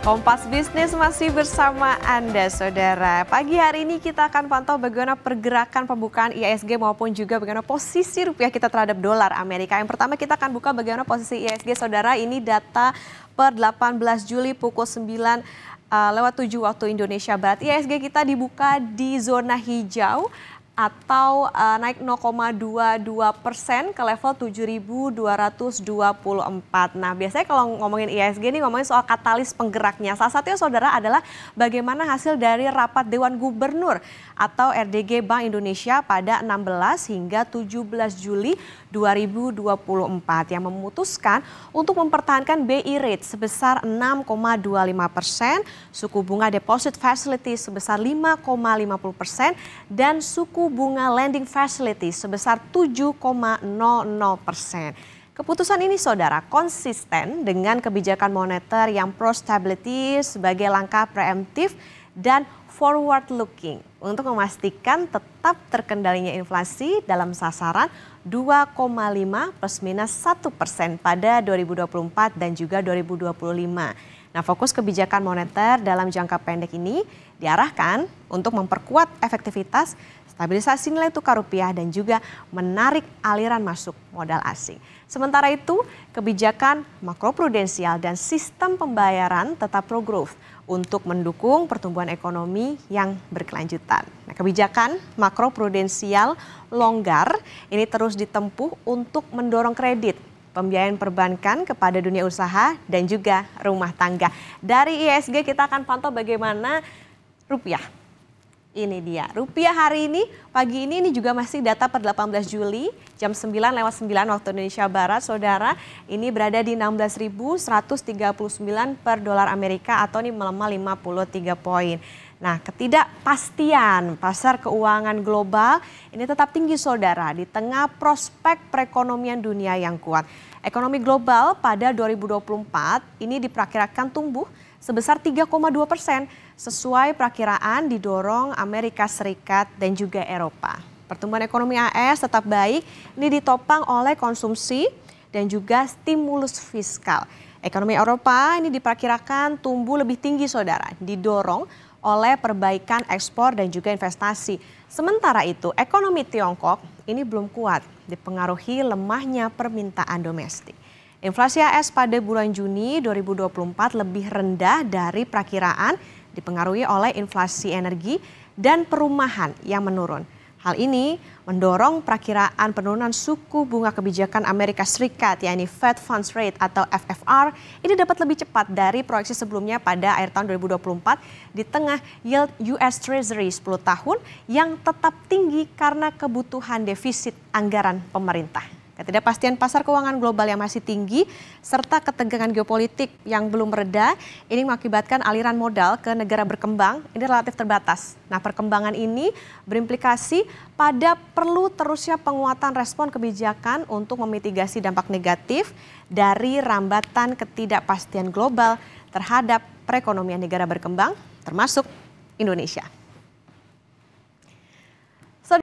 Kompas Bisnis masih bersama Anda, Saudara. Pagi hari ini kita akan pantau bagaimana pergerakan pembukaan IHSG maupun juga bagaimana posisi rupiah kita terhadap dolar Amerika. Yang pertama kita akan buka bagaimana posisi IHSG, Saudara. Ini data per 18 Juli pukul 9 lewat 7 waktu Indonesia Barat. IHSG kita dibuka di zona hijau atau naik 0,22% ke level 7.224. Nah, biasanya kalau ngomongin IHSG ini ngomongin soal katalis penggeraknya. Salah satunya, Saudara, adalah bagaimana hasil dari rapat Dewan Gubernur atau RDG Bank Indonesia pada 16 hingga 17 Juli 2024 yang memutuskan untuk mempertahankan BI rate sebesar 6,25%, suku bunga deposit facility sebesar 5,50% dan suku bunga lending facility sebesar 7,00%. Keputusan ini, Saudara, konsisten dengan kebijakan moneter yang pro-stability sebagai langkah preemptif dan forward-looking untuk memastikan tetap terkendalinya inflasi dalam sasaran 2,5 plus minus 1% pada 2024 dan juga 2025. Nah, fokus kebijakan moneter dalam jangka pendek ini diarahkan untuk memperkuat efektivitas, stabilisasi nilai tukar rupiah dan juga menarik aliran masuk modal asing. Sementara itu, kebijakan makroprudensial dan sistem pembayaran tetap pro-growth untuk mendukung pertumbuhan ekonomi yang berkelanjutan. Nah, kebijakan makroprudensial longgar ini terus ditempuh untuk mendorong kredit, pembiayaan perbankan kepada dunia usaha dan juga rumah tangga. Dari IHSG kita akan pantau bagaimana rupiah. Ini dia, rupiah hari ini, pagi ini juga masih data per 18 Juli, jam 9 lewat 9 waktu Indonesia Barat, Saudara. Ini berada di 16.139 per dolar Amerika atau ini melemah 53 poin. Nah, ketidakpastian pasar keuangan global ini tetap tinggi, Saudara, di tengah prospek perekonomian dunia yang kuat. Ekonomi global pada 2024 ini diperkirakan tumbuh sebesar 3,2%, sesuai perakiraan didorong Amerika Serikat dan juga Eropa. Pertumbuhan ekonomi AS tetap baik, ini ditopang oleh konsumsi dan juga stimulus fiskal. Ekonomi Eropa ini diperkirakan tumbuh lebih tinggi, Saudara, didorong oleh perbaikan ekspor dan juga investasi. Sementara itu, ekonomi Tiongkok ini belum kuat, dipengaruhi lemahnya permintaan domestik. Inflasi AS pada bulan Juni 2024 lebih rendah dari perakiraan, dipengaruhi oleh inflasi energi dan perumahan yang menurun. Hal ini mendorong perakiraan penurunan suku bunga kebijakan Amerika Serikat, yakni Fed Funds Rate atau FFR, ini dapat lebih cepat dari proyeksi sebelumnya pada akhir tahun 2024 di tengah yield US Treasury 10 tahun yang tetap tinggi karena kebutuhan defisit anggaran pemerintah. Ketidakpastian pasar keuangan global yang masih tinggi serta ketegangan geopolitik yang belum mereda ini mengakibatkan aliran modal ke negara berkembang ini relatif terbatas. Nah, perkembangan ini berimplikasi pada perlu terusnya penguatan respon kebijakan untuk memitigasi dampak negatif dari rambatan ketidakpastian global terhadap perekonomian negara berkembang termasuk Indonesia.